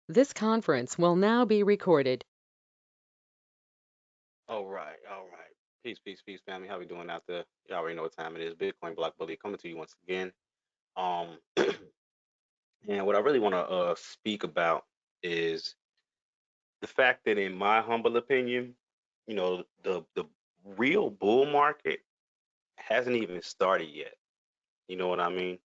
This conference will now be recorded. All right, all right. Peace, peace, peace, family. How we doing out there? You already know what time it is. Bitcoin Block Bully coming to you once again. Um, and what I really want to speak about is the fact that, in my humble opinion, the real bull market hasn't even started yet. You know what I mean?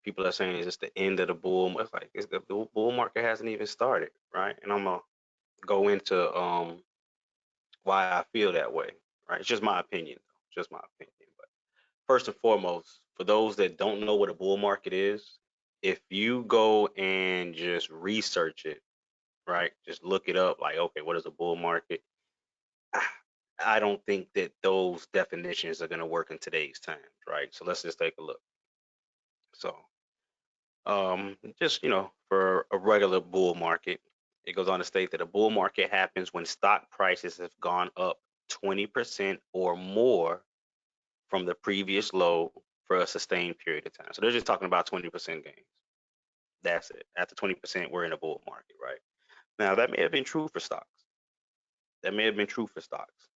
People are saying it's just the end of the bull. It's like the bull market hasn't even started, right? And I'm gonna go into why I feel that way, right? It's just my opinion, though. Just my opinion. First and foremost, for those that don't know what a bull market is, if you go and just research it, right? Just look it up, like, okay, what is a bull market? I don't think that those definitions are going to work in today's times, right? So let's just take a look. So, just, for a regular bull market, it goes on to state that a bull market happens when stock prices have gone up 20% or more from the previous low for a sustained period of time. So they're just talking about 20% gains. That's it. After 20%, we're in a bull market, right? Now, that may have been true for stocks. That may have been true for stocks,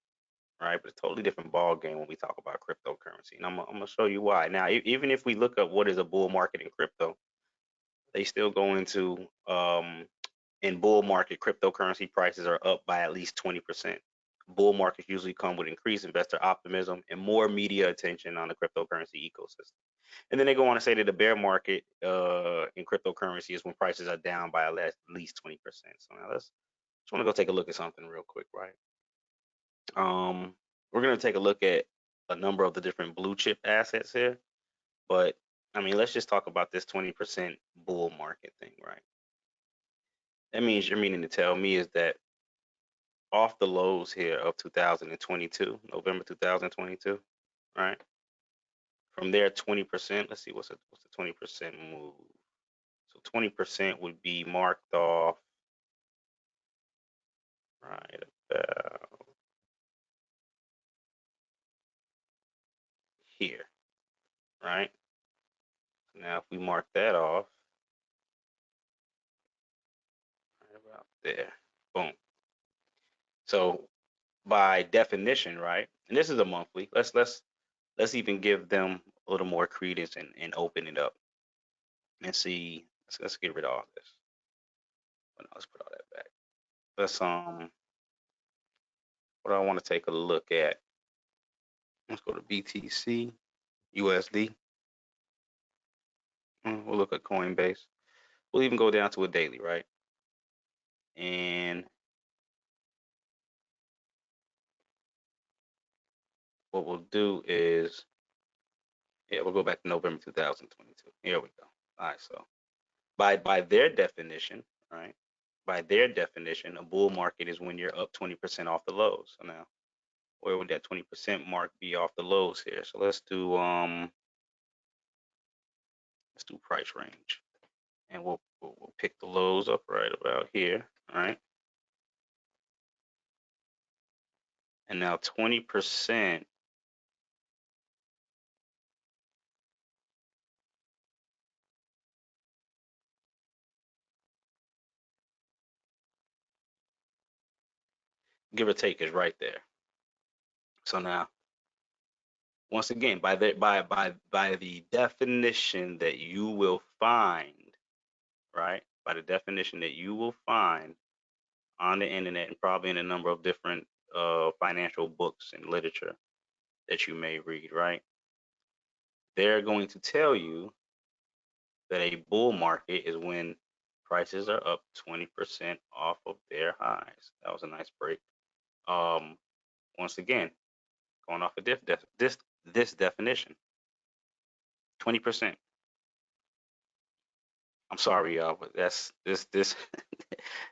right? But it's a totally different ball game when we talk about cryptocurrency. And I'm going to show you why. Now, even if we look up what is a bull market in crypto, they still go into in bull market, cryptocurrency prices are up by at least 20%. Bull markets usually come with increased investor optimism and more media attention on the cryptocurrency ecosystem. And then they go on to say that the bear market in cryptocurrency is when prices are down by at least 20%. So now let's just want to go take a look at something real quick, right? We're going to take a look at a number of the different blue chip assets here, but I mean, let's just talk about this 20% bull market thing, right? That means you're meaning to tell me is that off the lows here of 2022, November 2022, right? From there, 20%. Let's see what's the 20% move. So 20% would be marked off right about here, right? Now, if we mark that off right about there, boom. So by definition, right? And this is a monthly. Let's even give them a little more credence and open it up and see. Let's get rid of all this. Well, no, let's put all that back. Let's what I want to take a look at. Let's go to BTC, USD. We'll look at Coinbase. We'll even go down to a daily, right? And what we'll do is, yeah, we'll go back to November 2022. Here we go. All right, so by their definition, right? By their definition, a bull market is when you're up 20% off the lows. So now, where would that 20% mark be off the lows here? So let's do price range, and we'll pick the lows up right about here, all right? And now 20%, give or take, is right there. So now, once again, by the definition that you will find, right? By the definition that you will find on the internet and probably in a number of different financial books and literature that you may read, right? They're going to tell you that a bull market is when prices are up 20% off of their highs. That was a nice break. Um, Once again, going off of this definition, 20%. I'm sorry, y'all, but that's this this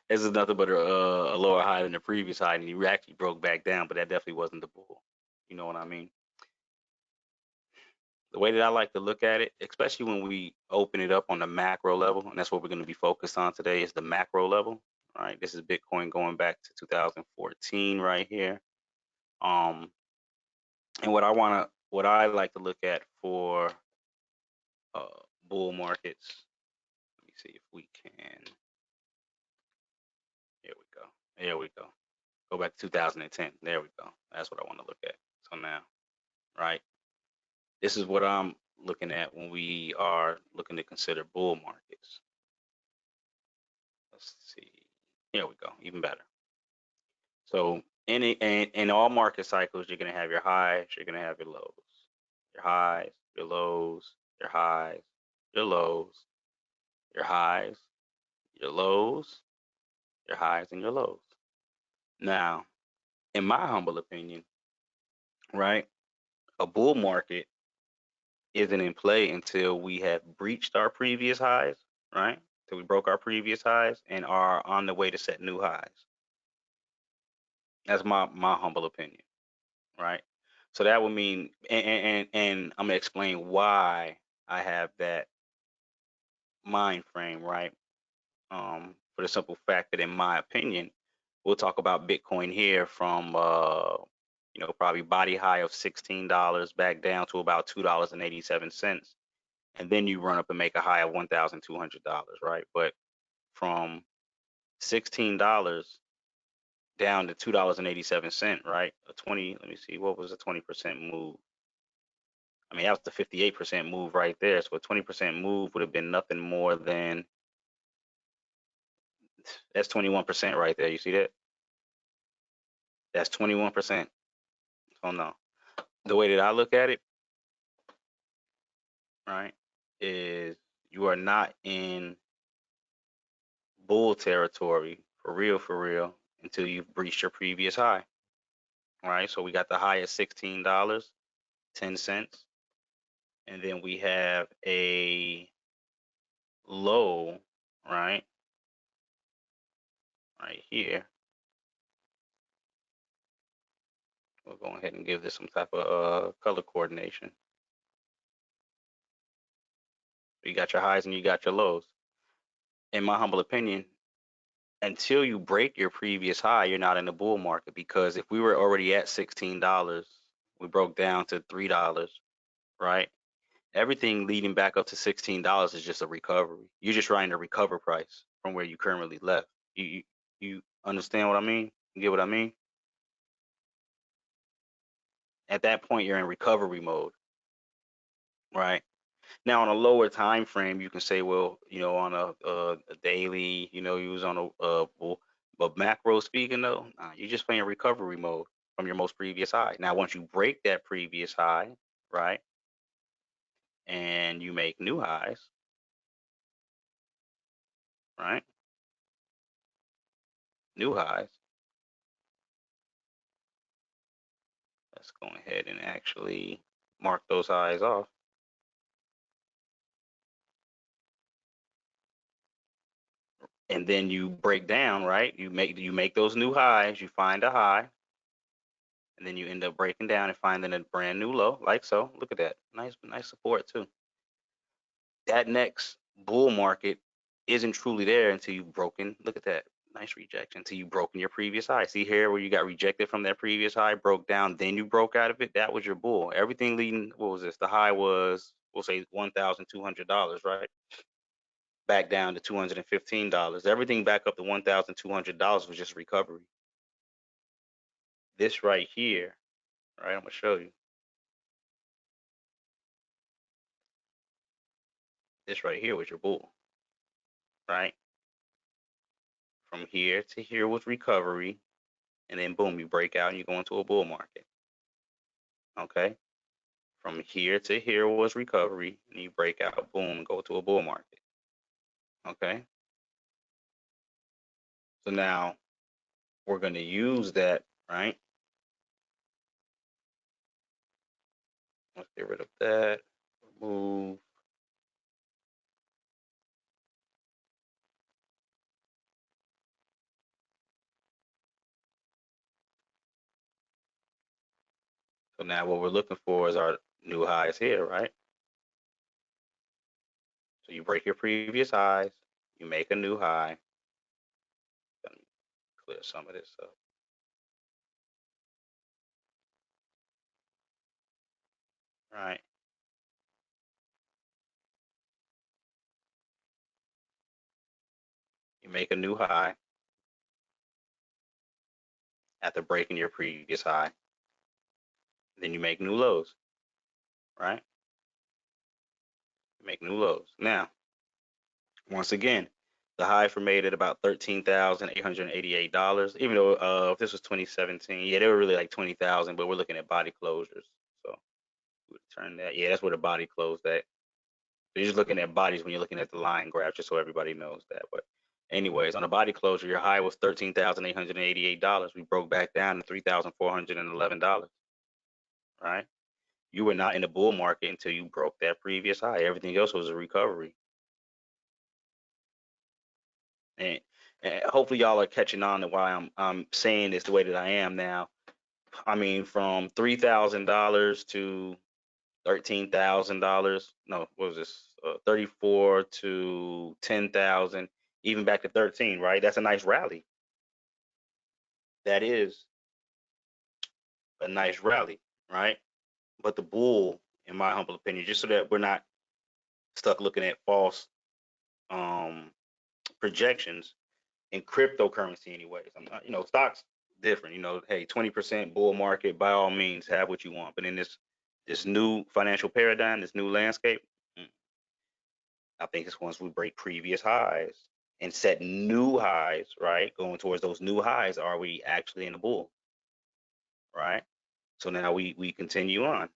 is nothing but a lower high than the previous high, and he actually broke back down, but that definitely wasn't the bull. You know what I mean? The way that I like to look at it, especially when we open it up on the macro level, and that's what we're going to be focused on today, is the macro level. Right? This is Bitcoin going back to 2014 right here. Um, and what I like to look at for bull markets. Let me see if we can There we go. Go back to 2010. There we go. That's what I want to look at. So now, right? This is what I'm looking at when we are looking to consider bull markets. Let's see. Here we go. Even better. So in all market cycles, you're gonna have your highs, you're gonna have your lows. Your highs, your lows, your highs, your lows, your highs, your lows, your highs, and your lows. Now, in my humble opinion, right, a bull market isn't in play until we have breached our previous highs, right? Until we broke our previous highs and are on the way to set new highs. That's my humble opinion, right? So that would mean, and I'm gonna explain why I have that mind frame, right? For the simple fact that, in my opinion, we'll talk about Bitcoin here from, probably body high of $16 back down to about $2.87, and then you run up and make a high of $1,200, right? But from $16 down to $2.87, right? A 20, let me see, what was a 20% move? I mean, that was the 58% move right there. So a 20% move would have been nothing more than, that's 21% right there. You see that? That's 21%. Oh no. The way that I look at it, right, is you are not in bull territory for real, until you've breached your previous high. All right. So we got the high at $16.10, and then we have a low, right, right here. We'll go ahead and give this some type of color coordination. You got your highs and you got your lows. In my humble opinion, until you break your previous high, you're not in the bull market, because if we were already at $16, we broke down to $3, right? Everything leading back up to $16 is just a recovery. You're just trying to recover price from where you currently left. You understand what I mean? You get what I mean? At that point, you're in recovery mode, right? Now, on a lower time frame, you can say, well, on a daily, you was on but macro speaking though, nah, you're just playing recovery mode from your most previous high. Now, once you break that previous high, right, and you make new highs, right, new highs. Let's go ahead and actually mark those highs off. And then you break down, right? You make those new highs, you find a high, and then you end up breaking down and finding a brand new low, like so. Look at that. Nice support too. That next bull market isn't truly there until you've broken. Look at that. Nice rejection until you've broken your previous high. See here where you got rejected from that previous high, broke down, then you broke out of it. That was your bull. Everything leading, what was this? The high was, we'll say, $1,200, right? Back down to $215. Everything back up to $1,200 was just recovery. This right here, right? I'm gonna show you. This right here was your bull, right? From here to here was recovery, and then boom, you break out and you go into a bull market. Okay. From here to here was recovery, and you break out, boom, and go to a bull market. Okay. So now we're going to use that, right? Let's get rid of that. Remove. So now what we're looking for is our new highs here, right? So you break your previous highs, you make a new high. Let me clear some of this up. Right. You make a new high, after breaking your previous high. Then you make new lows, right? You make new lows. Now, once again, the high for made at about $13,888. Even though if this was 2017, yeah, they were really like 20,000, but we're looking at body closures. So we would turn that. Yeah, that's where the body closed at. So you're just looking at bodies when you're looking at the line graph, just so everybody knows that. But anyways, on the body closure, your high was $13,888. We broke back down to $3,411, right? You were not in the bull market until you broke that previous high. Everything else was a recovery. And, and hopefully y'all are catching on to why I'm saying this the way that I am now. I mean, from $3,000 to $13,000. No, what was this? 34 to 10,000, even back to 13, right? That's a nice rally. That is a nice rally, right? But the bull, in my humble opinion, just so that we're not stuck looking at false um, projections in cryptocurrency, anyways. I'm not, stocks different. Hey, 20% bull market, by all means, have what you want. But in this new financial paradigm, this new landscape, mm, I think it's once we break previous highs and set new highs, right? Going towards those new highs, are we actually in the bull, right? So now we continue on.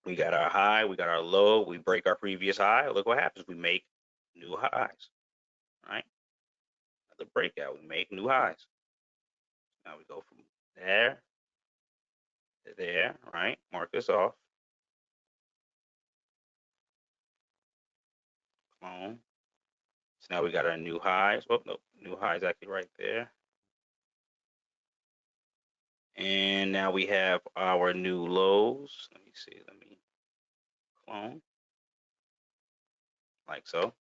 We got our high, we got our low, we break our previous high. Look what happens. We make new highs, right? Another breakout, we make new highs. Now we go from there to there, right? Mark this off. Clone. So now we got our new highs. Oh, no, new highs actually right there. And now we have our new lows. Let me see. Let me clone like so.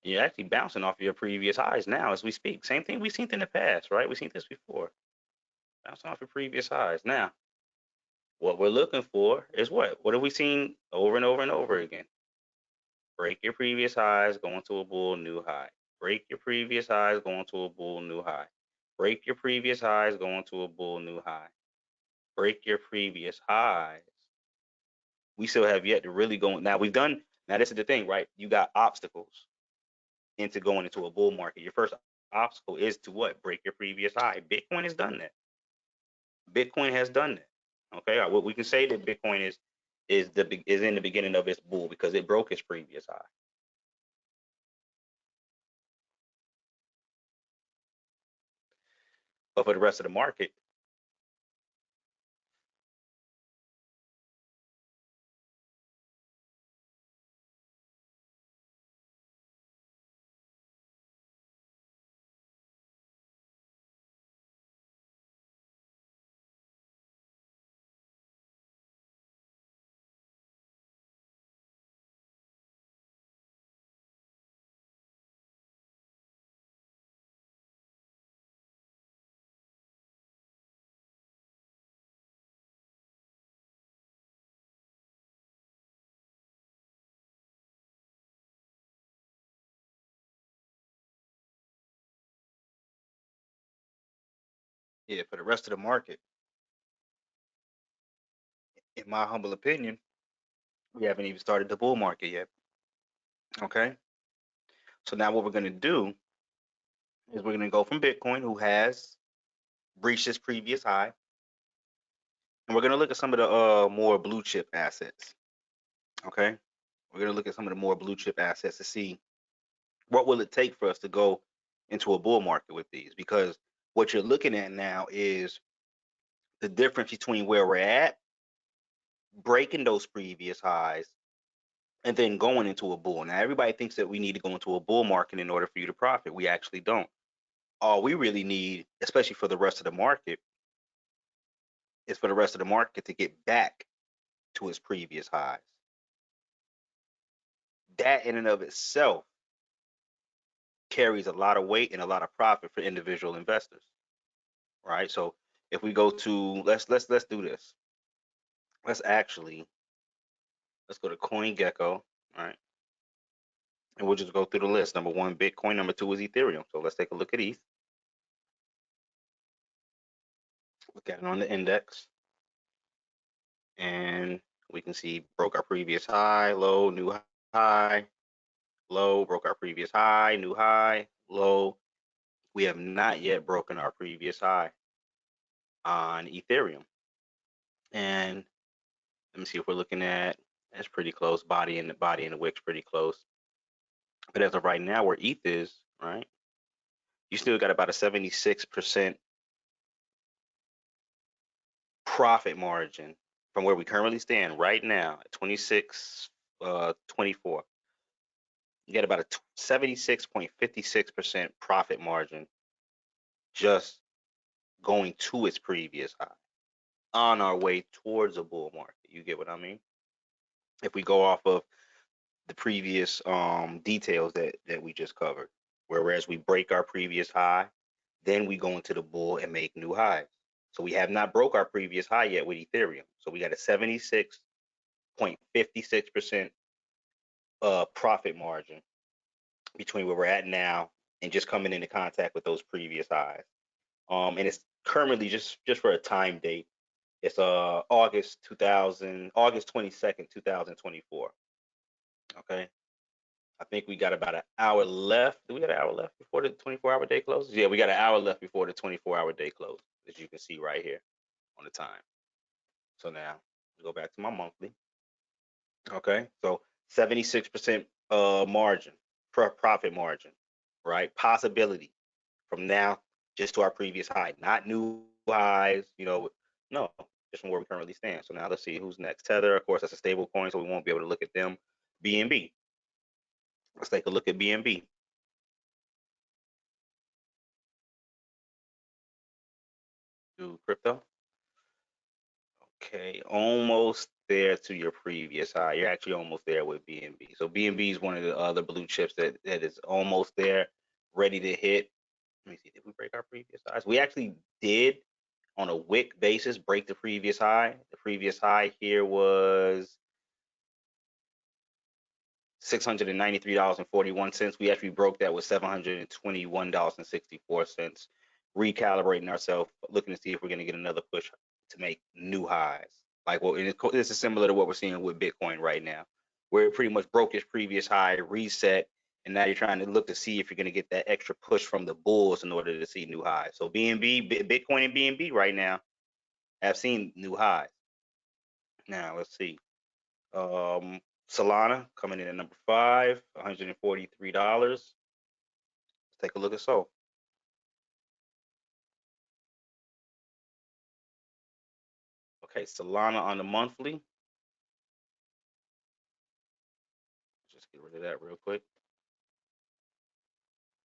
You're actually bouncing off your previous highs now as we speak. Same thing we've seen in the past, right? We've seen this before. Bouncing off your previous highs. Now, what we're looking for is what? What have we seen over and over and over again? Break your previous highs, go into a bull, new high. Break your previous highs, go into a bull, new high. Break your previous highs, go into a bull, new high. Break your previous highs. We still have yet to really go. Now we've done. Now this is the thing, right? You got obstacles into going into a bull market. Your first obstacle is to what? Break your previous high. Bitcoin has done that. Bitcoin has done that. Okay, what we can say that Bitcoin is in the beginning of its bull because it broke its previous high. But for the rest of the market, yeah, for the rest of the market, in my humble opinion, we haven't even started the bull market yet. Okay, so now what we're going to do is we're going to go from Bitcoin, who has breached its previous high, and we're going to look at some of the more blue chip assets. Okay, we're going to look at some of the more blue chip assets to see what will it take for us to go into a bull market with these, because what you're looking at now is the difference between where we're at, breaking those previous highs, and then going into a bull. Now, everybody thinks that we need to go into a bull market in order for you to profit. We actually don't. All we really need, especially for the rest of the market, is for the rest of the market to get back to its previous highs. That in and of itself carries a lot of weight and a lot of profit for individual investors, right? So if we go to let's do this. Let's actually let's go to CoinGecko, right? And we'll just go through the list. Number one, Bitcoin. Number two is Ethereum. So let's take a look at ETH. Look at it on the index, and we can see broke our previous high, low, new high, low, broke our previous high, new high, low. We have not yet broken our previous high on Ethereum. And let me see if we're looking at, that's pretty close. Body and the wick's pretty close. But as of right now, where ETH is, right, you still got about a 76% profit margin from where we currently stand right now at 26.24. You get about a 76.56% profit margin just going to its previous high on our way towards a bull market. You get what I mean? If we go off of the previous details that we just covered, whereas we break our previous high, then we go into the bull and make new highs. So we have not broke our previous high yet with Ethereum. So we got a 76.56% profit margin between where we're at now and just coming into contact with those previous highs. And it's currently just for a time date. It's August 22nd, 2024. Okay. I think we got about an hour left. Do we got an hour left before the 24-hour day closes? Yeah, we got an hour left before the 24-hour day closes, as you can see right here on the time. So now go back to my monthly. Okay, so 76% margin, profit margin, right? Possibility from now just to our previous high, not new highs, no, just from where we currently stand. So now let's see who's next. Tether, of course, that's a stable coin, so we won't be able to look at them. BNB. Let's take a look at BNB. Do crypto. Okay, almost there to your previous high. You're actually almost there with BNB. So BNB is one of the other blue chips that is almost there, ready to hit. Let me see, did we break our previous highs? We actually did on a wick basis break the previous high. The previous high here was $693.41. We actually broke that with $721.64. Recalibrating ourselves, looking to see if we're going to get another push to make new highs. Like, well, this is similar to what we're seeing with Bitcoin right now, where it pretty much broke its previous high, reset, and now you're trying to look to see if you're going to get that extra push from the bulls in order to see new highs. So BNB, Bitcoin and BNB right now have seen new highs. Now let's see. Solana coming in at number 5, $143. Let's take a look at Sol. Okay, Solana on the monthly. Just get rid of that real quick.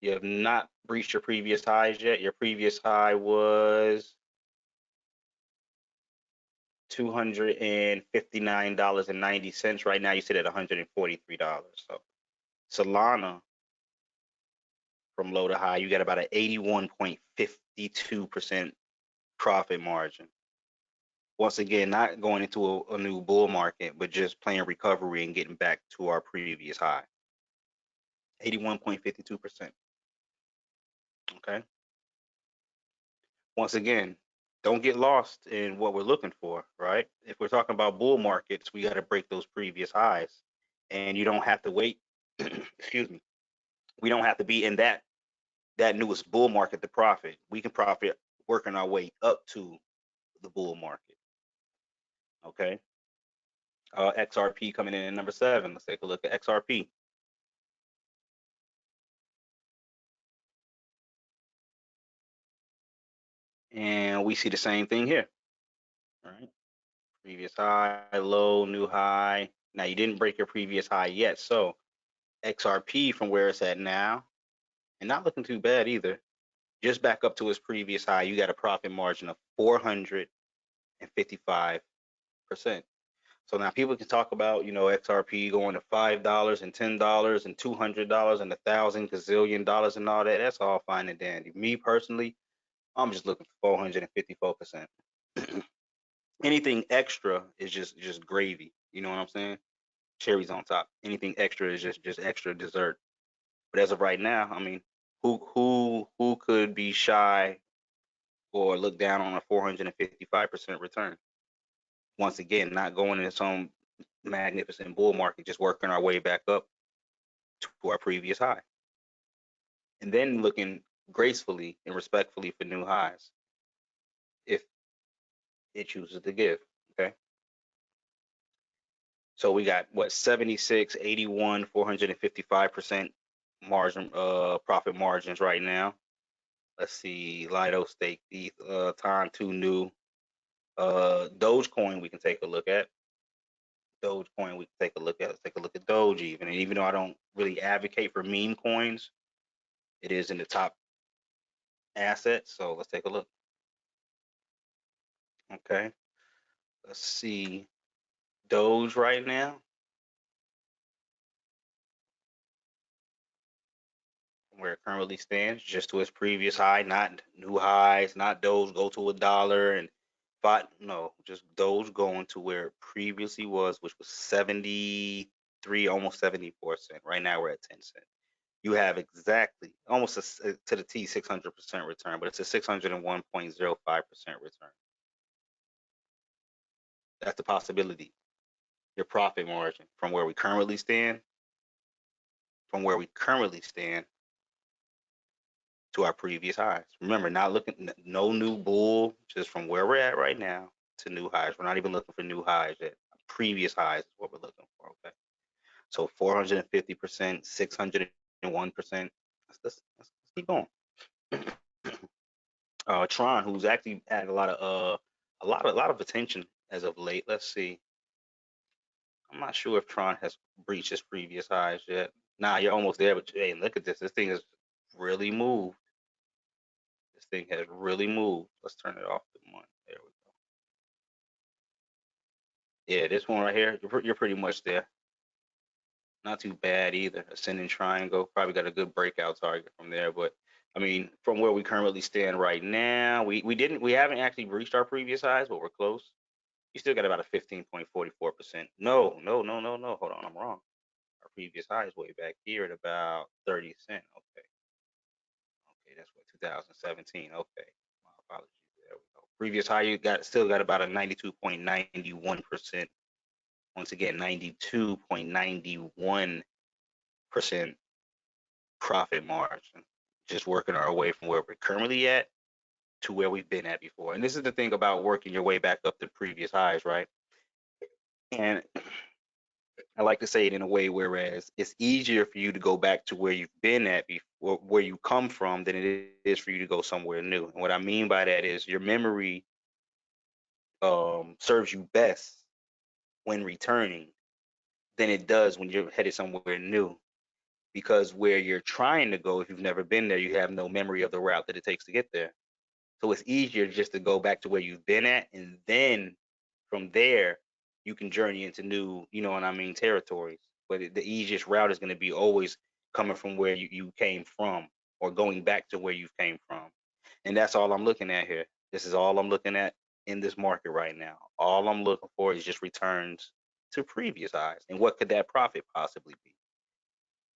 You have not reached your previous highs yet. Your previous high was $259.90. Right now you sit at $143. So Solana from low to high, you got about an 81.52% profit margin. Once again, not going into a new bull market, but just playing recovery and getting back to our previous high. 81.52%. Okay. Once again, don't get lost in what we're looking for, right? If we're talking about bull markets, we got to break those previous highs. And you don't have to wait, excuse me. We don't have to be in that newest bull market to profit. We can profit working our way up to the bull market. Okay. XRP coming in at number 7. Let's take a look at XRP. And we see the same thing here. All right. Previous high, low, new high. Now you didn't break your previous high yet. So XRP from where it's at now, and not looking too bad either, just back up to its previous high, you got a profit margin of 455%. So now people can talk about, XRP going to $5 and $10 and $200 and $1,000 and all that. That's all fine and dandy. Me personally, I'm just looking for 454%. Anything extra is just gravy. You know what I'm saying? Cherries on top. Anything extra is just extra dessert. But as of right now, I mean, who could be shy or look down on a 455% return. Once again, not going into some magnificent bull market, just working our way back up to our previous high. And then looking gracefully and respectfully for new highs if it chooses to give. Okay. So we got what, 76, 81, 455% margin, profit margins right now. Let's see, Lido stake, the time to new. Dogecoin we can take a look at. Dogecoin we can take a look at. Let's take a look at Doge even. And even though I don't really advocate for meme coins, it is in the top assets. So let's take a look. Okay. Let's see. Doge right now, where it currently stands, just to its previous high, not new highs, not Doge go to $1 and five. No, just Doge going to where it previously was, which was 73, almost 74 cents. Right now we're at 10 cents. You have exactly almost to the T 600% return, but it's a 601.05% return. That's the possibility. Your profit margin from where we currently stand, to our previous highs. Remember, not looking, no new bull, just from where we're at right now to new highs. We're not even looking for new highs yet. Previous highs is what we're looking for. Okay. So 450%, 601%. Let's keep going. Tron, who's actually had a lot of attention as of late. Let's see. I'm not sure if Tron has breached his previous highs yet. Nah, you're almost there, but hey, look at this. This thing has really moved. This thing has really moved. Let's turn it off the one. There we go. Yeah, this one right here, you're pretty much there. Not too bad either. Ascending triangle, probably got a good breakout target from there. But I mean, from where we currently stand right now, we haven't actually reached our previous highs, but we're close. You still got about a 15.44%. No, no, no, no, no. Hold on, I'm wrong. Our previous high is way back here at about 30 cents. Okay. Okay, that's what, 2017. Okay. My apologies. There we go. Previous high, you still got about a 92.91%. Once again, 92.91% profit margin. Just working our way from where we're currently at to where we've been at before. And this is the thing about working your way back up to previous highs, right? And I like to say it in a way whereas it's easier for you to go back to where you've been at before, where you come from, than it is for you to go somewhere new. And what I mean by that is your memory serves you best when returning than it does when you're headed somewhere new. Because where you're trying to go, if you've never been there, you have no memory of the route that it takes to get there. So it's easier just to go back to where you've been at, and then from there you can journey into new, you know what I mean, territories. But the easiest route is going to be always coming from where you came from, or going back to where you came from. And that's all I'm looking at here. This is all I'm looking at in this market right now. All I'm looking for is just returns to previous highs. And what could that profit possibly be?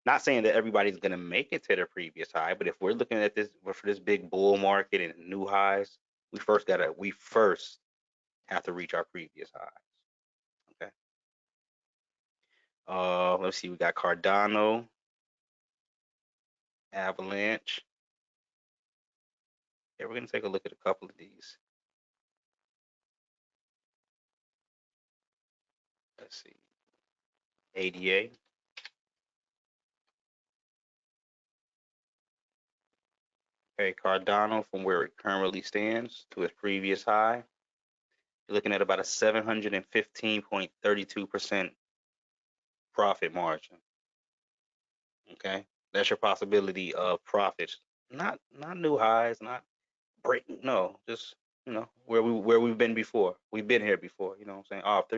Not saying that everybody's going to make it to their previous high, but if we're looking at this for this big bull market and new highs, we first have to reach our previous highs. Okay. Let's see. We got Cardano, Avalanche. Yeah, we're gonna take a look at a couple of these. Let's see. ADA. Okay, Cardano from where it currently stands to its previous high. You're looking at about a 715.32% profit margin. Okay, that's your possibility of profits. Not new highs, not break. No, just where we've been before. We've been here before. You know what I'm saying?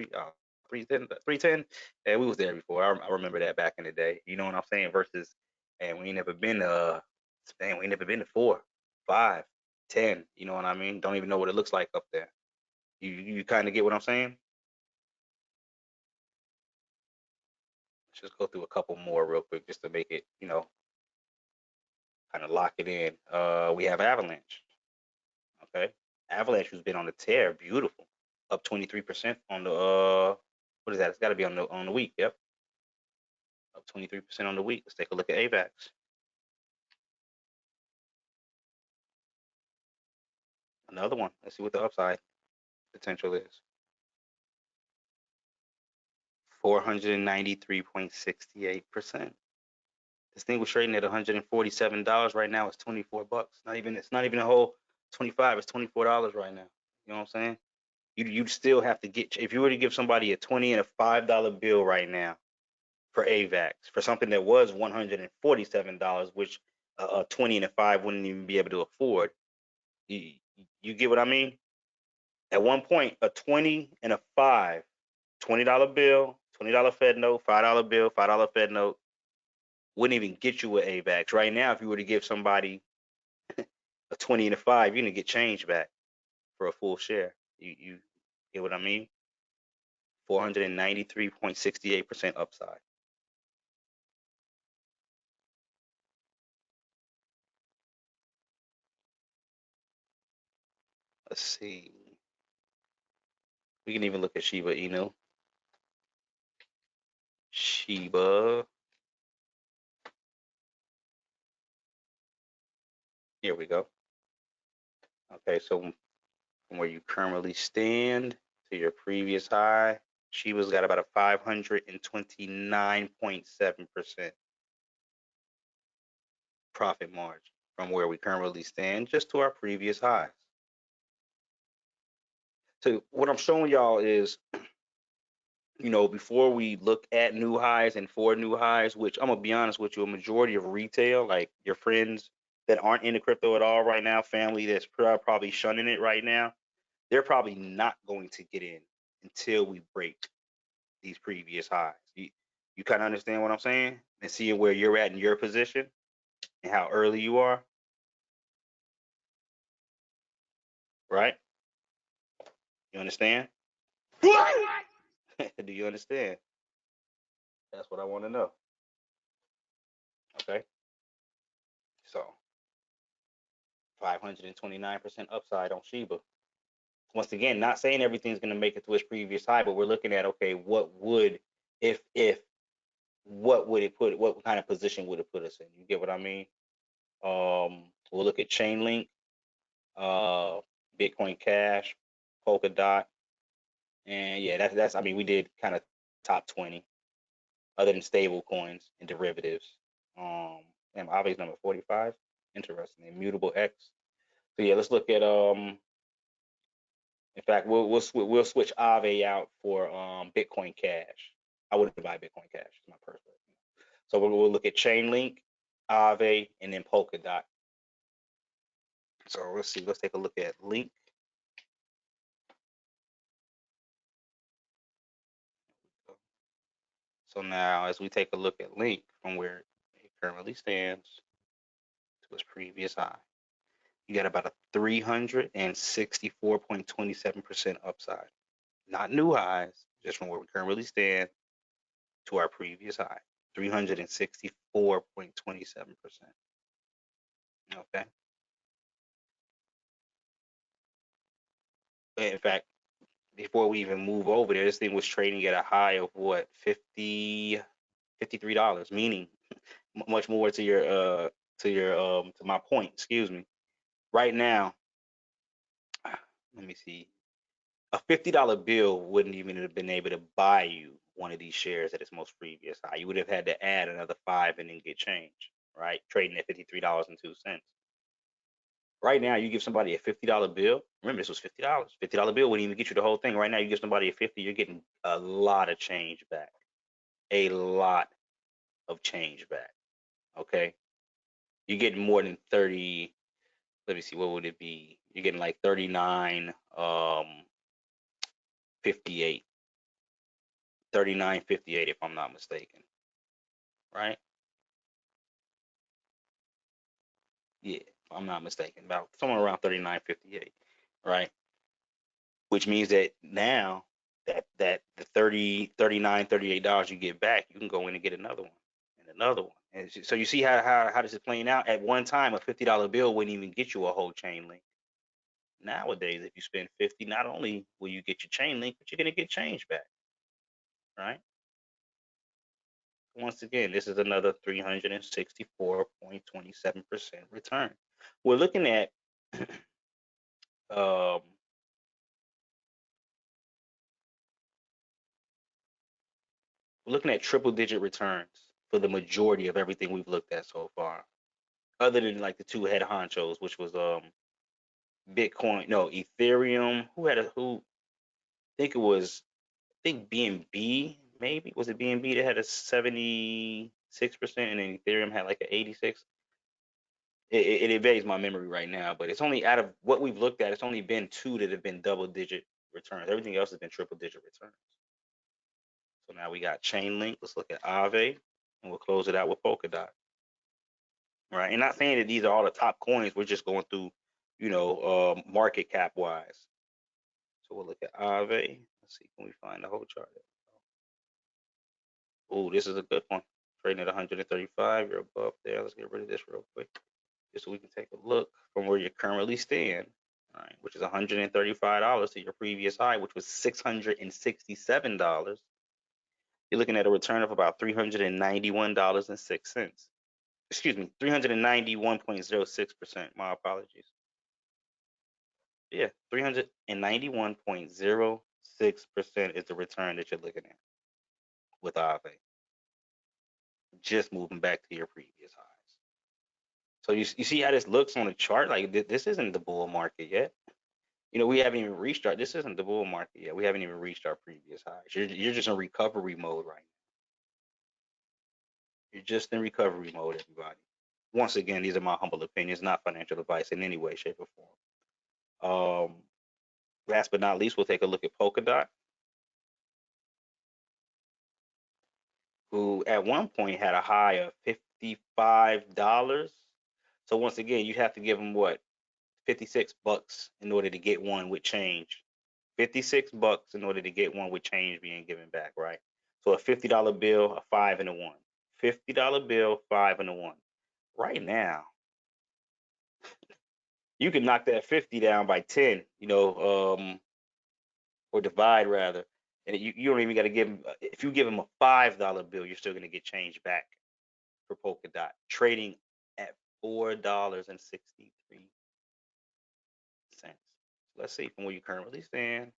310. Yeah, we was there before. I remember that back in the day. You know what I'm saying? Versus, and we ain't never been man, we ain't never been to 4, 5, 10. You know what I mean? Don't even know what it looks like up there. You kind of get what I'm saying? Let's just go through a couple more real quick just to make it, kind of lock it in. We have Avalanche. Okay. Avalanche has been on the tear, beautiful, up 23% on the what is that? It's got to be on the week. Yep, up 23% on the week. Let's take a look at AVAX. Another one. Let's see what the upside potential is. 493.68%. This thing was trading at $147 right now. It's 24 bucks. It's not even a whole 25. It's $24 right now. You know what I'm saying? You still have to get, if you were to give somebody a 20 and a $5 bill right now for AVAX for something that was $147, which a 20 and a 5 wouldn't even be able to afford. You, you get what I mean? At one point, a 20 and a 5, $20 bill, $20 Fed note, $5 bill, $5 Fed note wouldn't even get you with AVAX. Right now, if you were to give somebody a 20 and a 5, you're gonna get change back for a full share. You get what I mean? 493.68% upside. Let's see. We can even look at Shiba Inu. Shiba. Here we go. Okay, so from where you currently stand to your previous high, Shiba's got about a 529.7% profit margin from where we currently stand just to our previous highs. So what I'm showing y'all is, before we look at new highs and for new highs, which I'm gonna be honest with you, a majority of retail, like your friends that aren't into crypto at all right now, family that's probably shunning it right now, they're probably not going to get in until we break these previous highs. You kind of understand what I'm saying? And seeing where you're at in your position and how early you are, right? You understand? Do you understand? That's what I want to know. Okay. So 529% upside on Shiba. Once again, not saying everything's going to make it to its previous high, but we're looking at, okay, if what would it put, what kind of position would it put us in? You get what I mean? We'll look at Chainlink, uh, Bitcoin Cash, Polkadot, and yeah, that's. I mean, we did kind of top 20, other than stable coins and derivatives. And obviously number 45. Interesting. Immutable X. So yeah, let's look at In fact, we'll switch Aave out for Bitcoin Cash. I wouldn't buy Bitcoin Cash. It's my personal. So we'll look at Chainlink, Aave, and then Polkadot. So let's see. Let's take a look at Link. So now, as we take a look at Link from where it currently stands to its previous high, you got about a 364.27% upside. Not new highs, just from where we currently stand to our previous high, 364.27%. Okay. In fact, before we even move over there, this thing was trading at a high of what, $53, meaning much more to to my point, excuse me. Right now, let me see. A $50 bill wouldn't even have been able to buy you one of these shares at its most previous high. You would have had to add another five and then get change, right? Trading at $53.02. Right now, you give somebody a $50 bill. Remember, this was $50. $50 bill wouldn't even get you the whole thing. Right now, you give somebody a 50, you're getting a lot of change back. A lot of change back. Okay. You're getting more than 30. Let me see, what would it be? You're getting like 39, 58. 39.58 if I'm not mistaken. Right? Yeah, if I'm not mistaken. About somewhere around 39.58, right? Which means that now that the 30, 39, $38 you get back, you can go in and get another one and another one. And so you see how this is playing out. At one time, a $50 bill wouldn't even get you a whole chain link. nowadays, if you spend 50, not only will you get your chain link, but you're gonna get change back, right? Once again, this is another 364.27% return. We're looking at um, triple digit returns for the majority of everything we've looked at so far, other than like the two head honchos, which was Bitcoin, no, Ethereum. I think it was, I think BNB, maybe was it BNB that had a 76%, and then Ethereum had like an 86. It evades my memory right now, but it's only, out of what we've looked at, it's only been two that have been double digit returns. Everything else has been triple digit returns. So now we got Chainlink. Let's look at Aave, and we'll close it out with Polkadot. Right, and not saying that these are all the top coins. We're just going through, market cap wise. So we'll look at Aave. Let's see, can we find the whole chart? Oh, this is a good one. Trading at 135. You're above there. Let's get rid of this real quick, just so we can take a look from where you currently stand. All right, which is $135 to your previous high, which was $667. You're looking at a return of about $391.06. Excuse me, 391.06%. My apologies. Yeah, 391.06% is the return that you're looking at with Aave. Just moving back to your previous highs. So you see how this looks on the chart? Like this isn't the bull market yet. We haven't even reached our. This isn't the bull market yet. We haven't even reached our previous highs. You're just in recovery mode right now. You're just in recovery mode, everybody. Once again, these are my humble opinions, not financial advice in any way, shape, or form. Last but not least, we'll take a look at Polkadot, who at one point had a high of $55. So once again, you have to give them what, $56 in order to get one with change. $56 in order to get one with change being given back, right? So a $50 bill, a 5 and a 1. $50 bill, 5 and a 1. Right now, you can knock that 50 down by 10, or divide rather. And you don't even got to give them, if you give them a $5 bill, you're still going to get change back for Polkadot, trading at $4.63. Let's see from where you currently stand,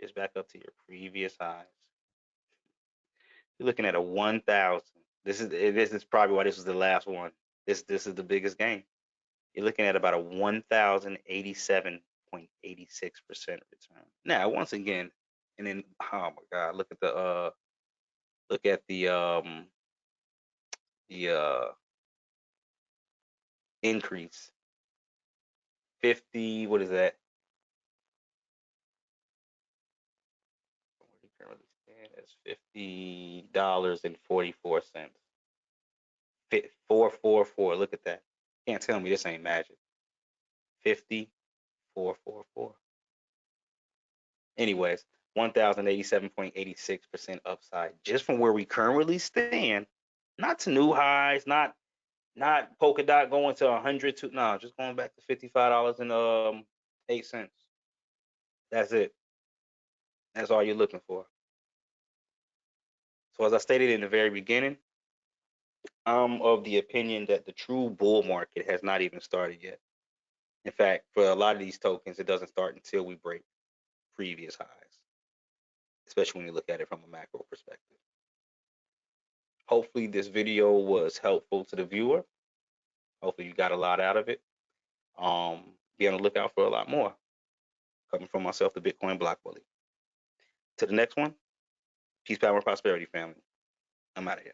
just back up to your previous highs. You're looking at a 1,000. This is probably why this was the last one. This is the biggest gain. You're looking at about a 1,087.86% return. Now, once again, and then, oh my God, look at the increase. 50, what is that? That's $50.44. 444. Look at that. Can't tell me this ain't magic. 50,444. Anyways, 1,087.86% upside just from where we currently stand. Not to new highs, not Polkadot going to 100 to, no, just going back to $55 and 8 cents. That's it. That's all you're looking for. So as I stated in the very beginning, I'm of the opinion that the true bull market has not even started yet. In fact, for a lot of these tokens, it doesn't start until we break previous highs, especially when you look at it from a macro perspective. Hopefully this video was helpful to the viewer. Hopefully you got a lot out of it. Be on the lookout for a lot more coming from myself, the Bitcoin Block Bully. To the next one, peace, power, and prosperity, family. I'm out of here.